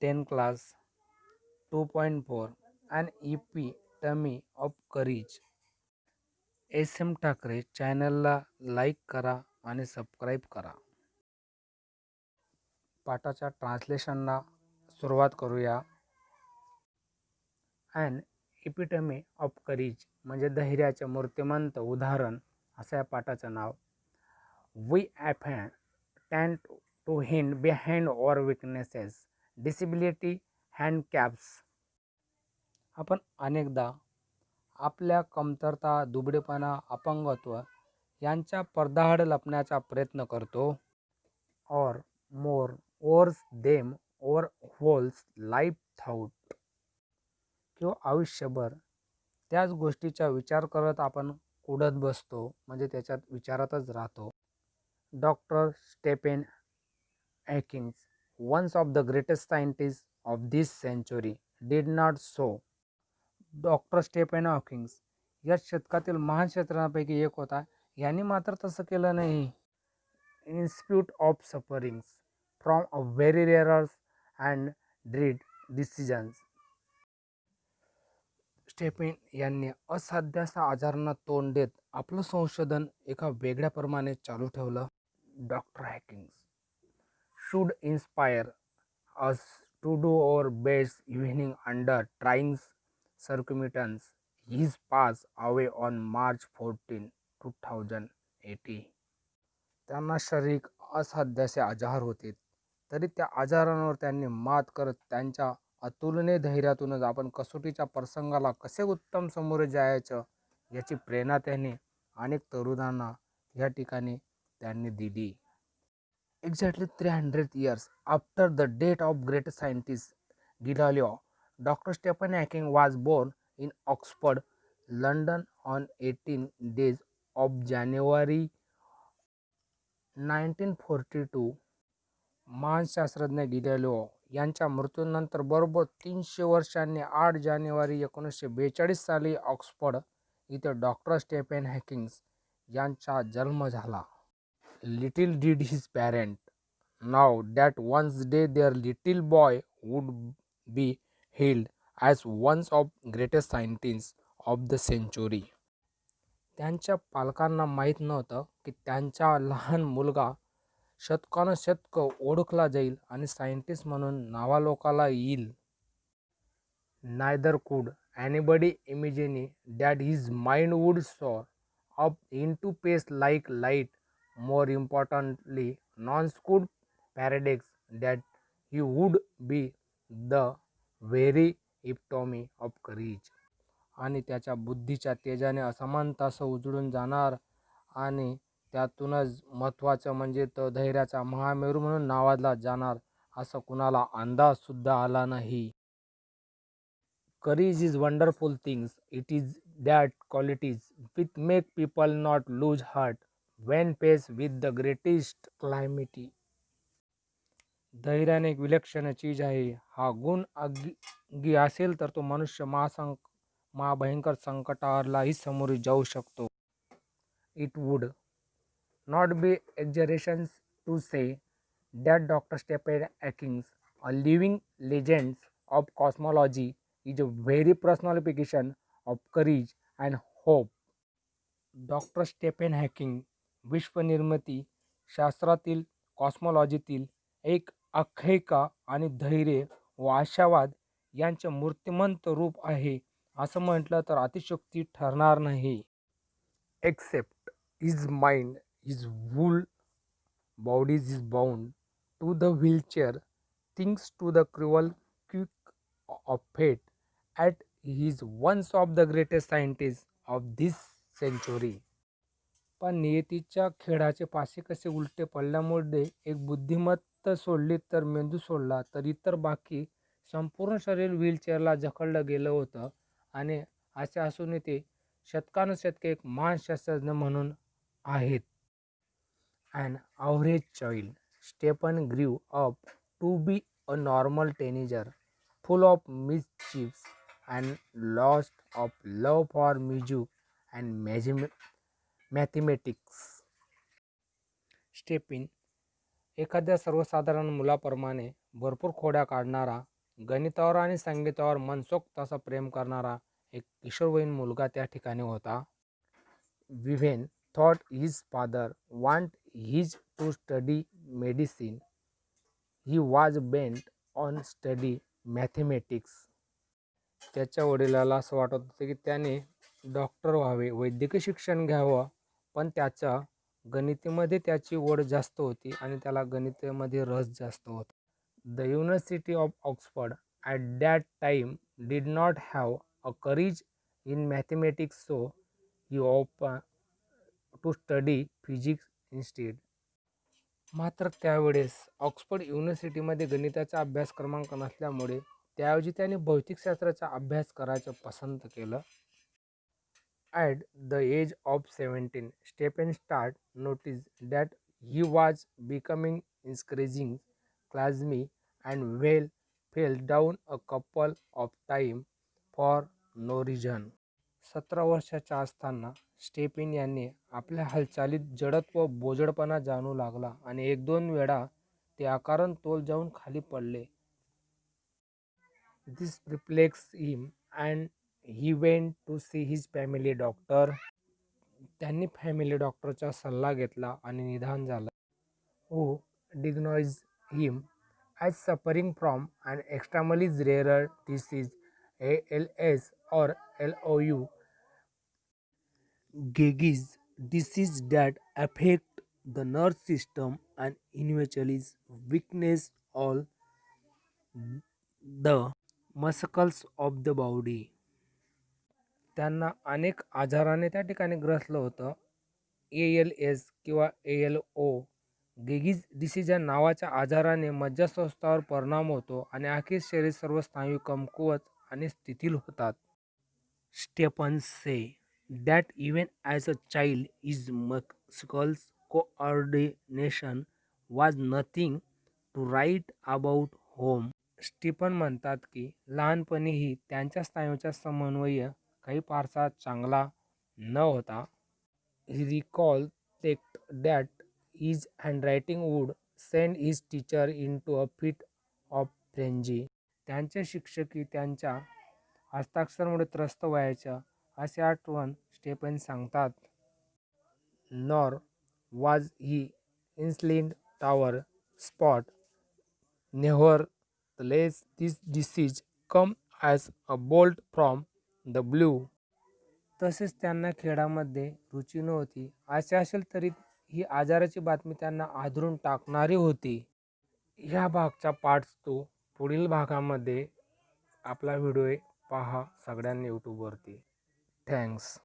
10 Class 2.4 An Epitome of Courage. S M Thackeray चॅनलला like करा आणि सबस्क्राईब करा. पाठाच्या ट्रान्सलेशनला सुरुवात करूया. ॲन एपिटमी ऑफ करेज म्हणजे धैर्याचे मूर्तिमंत उदाहरण असं या पाठाचं नाव. We often tend to hide behind our weaknesses, disability, handicaps. आपण अनेकदा आपल्या कमतरता, दुबळेपणा, अपंगत्व यांच्या पडद्याआड लपण्याचा प्रयत्न करतो. Or more overs them over whole life थाउट. किंवा आयुष्यभर त्याच गोष्टीचा विचार करत आपण कुढत बसतो, म्हणजे त्याच्यात विचारातच राहतो. Doctor Stephen Hawking, ones of the greatest scientist of this century, did not so. Doctor Stephen Hawking या शतकातील महान शास्त्रज्ञांपैकी एक होता. यांनी मात्र तसं केलं नाही. In spite of sufferings from a very rares and dread diseases. Stephen यांनी असाध्याच्या आजारांना तोंड देत आपलं संशोधन एका वेगळ्या प्रमाणे चालू ठेवलं. Doctor Hawking should inspire us to do our best evening under trying circumstances. He passed away on March 14, 2018. त्यांना शारीरिक असाध्याचे आजार होते, तरी त्या आजारांवर त्यांनी मात करत त्यांच्या अतुलनीय धैर्यातूनच आपण कसोटीच्या प्रसंगाला कसे उत्तम समोरे जायचं याची प्रेरणा त्यांनी अनेक तरुणांना या ठिकाणी त्यांनी दिली. Exactly 300 years after the death of great scientist Galileo, Dr. Stephen Hawking was born in Oxford, London on 18 days of January 1942. महान शास्त्रज्ञ गिलिलिओ यांच्या मृत्यूनंतर बरोबर 300 वर्षांनी 8 जानेवारी 1942 साली ऑक्सफर्ड इथे डॉक्टर स्टेफन हॉकिंग यांचा जन्म झाला. Little did his parents know that one day their little boy would be hailed as one of the greatest scientists of the century. त्यांच्या पालकांना माहीत नव्हतं की त्यांचा लहान मुलगा शतकानुशतक ओळखला जाईल आणि सायंटिस्ट म्हणून नावालोकाला येईल. Neither could anybody imagine that his mind would soar up into space like light. More importantly, none could predict that he would be the very epitome of courage. आणि त्याच्या बुद्धीच्या तेजाने असमानता असं उजळून जाणार आणि त्यातूनच महत्त्वाचं म्हणजे तो धैर्याचा महामेरू म्हणून नावाजला जाणार असं कुणाला अंदाजसुद्धा आला नाही. Courage is wonderful things. It is that qualities which make people not lose heart when faced with the greatest calamity. धैर्याने एक विलक्षण चीज आहे. हा गुण अग्गी असेल तर तो मनुष्य महाभयंकर संकटालाही सामोरे जाऊ शकतो. It would not be exaggeration to say that Dr. Stephen Hawking, a living legend of cosmology, is a very personification of courage and hope. Doctor Stephen Hawking विश्वनिर्मिती शास्त्रातील कॉस्मॉलॉजीतील एक आख्यायिका आणि धैर्य व आशावाद यांचे मूर्तिमंत रूप आहे असं म्हटलं तर अतिशयोक्ती ठरणार नाही. Except his mind his whole bodies is bound to the wheelchair things to the cruel क्विक of fate at he is ones of the greatest scientist of this century. पण नियतीच्या खेळाचे पासे कसे उलटे पडल्यामुळे एक बुद्धिमत्ता सोडली तर मेंदू सोडला तर इतर बाकी संपूर्ण शरीर व्हीलचेअरला जखडलं गेलं होतं. आणि असे असून ते शतकानुशतके एक महान शास्त्रज्ञ म्हणून आहेत. An average child, Stephen grew up to be a normal teenager, full of mischief and lost of love for music and mathematics. Stephen एखाद्या सर्वसाधारण मुलाप्रमाणे भरपूर खोड्या काढणारा, गणितावर आणि संगीतावर मनसोक्त असा प्रेम करणारा एक किशोरवयीन मुलगा त्या ठिकाणी होता. विव्हेन thought his father want his to study medicine. He was bent on study mathematics. त्याच्या वडिलाला असं वाटत होतं की त्याने डॉक्टर व्हावे, वैद्यकीय शिक्षण घ्यावं, पण त्याच्या गणितेमध्ये त्याची ओढ जास्त होती आणि त्याला गणितेमध्ये रस जास्त होता. The University of Oxford at that time did not have a courage in mathematics, so he opted to study physics instead. मात्र त्यावेळेस ऑक्सफर्ड युनिव्हर्सिटीमध्ये गणिताचा अभ्यास क्रमांक नसल्यामुळे त्याऐवजी त्याने भौतिकशास्त्राचा अभ्यास करायचं पसंत केलं. At the age of 17, Stephenstadt noticed that he was becoming increasingly clumsy and fell down a couple of times for no reason. 17 वर्षाच्या असताना स्टेफेन यांनी आपल्या हालचालीत जडत्व व बोजडपणा जाणवू लागला आणि 1-2 वेळा ते अकारण तोल जाऊन खाली पडले. This perplexed him and he went to see his family doctor. त्यांनी फॅमिली डॉक्टरचा सल्ला घेतला आणि निदान झालं. Who diagnosed him as suffering from an extremely rare disease, ALS or LOU, Geig's disease that affect the nerve system and individual's weakness all the muscles of the body. त्यांना अनेक आजाराने त्या ठिकाणी ग्रसलं होतं. ALS किंवा ALO, गेगीज डिसीज या नावाच्या आजाराने मज्जासंस्थावर परिणाम होतो आणि अखेर शरीर सर्व स्नायू कमकुवत आणि स्थिथिल होतात. Stephen say that even as a child his muscle coordination was nothing to write about home. Stephen म्हणतात की लहानपणीही त्यांच्या स्नायूंचा समन्वय काही फारसा चांगला न होता. He recalled that his handwriting would send his teacher into a fit of frenzy. त्यांचे शिक्षकही त्यांच्या हस्ताक्षरामुळे त्रस्त व्हायच्या असे आठवण स्टेफन सांगतात. Nor was he inclined toward sport. Nevertheless, this disease come as a bolt from the blue. तसेच त्यांना खेळामध्ये रुची नव्हती. असे असेल तरी ही आजाराची बातमी त्यांना आदरून टाकणारी होती. ह्या भागचा पार्ट 2 पुढील भागामध्ये आपला व्हिडिओ पहा सगळ्यांनी यूट्यूबवरती. थँक्स.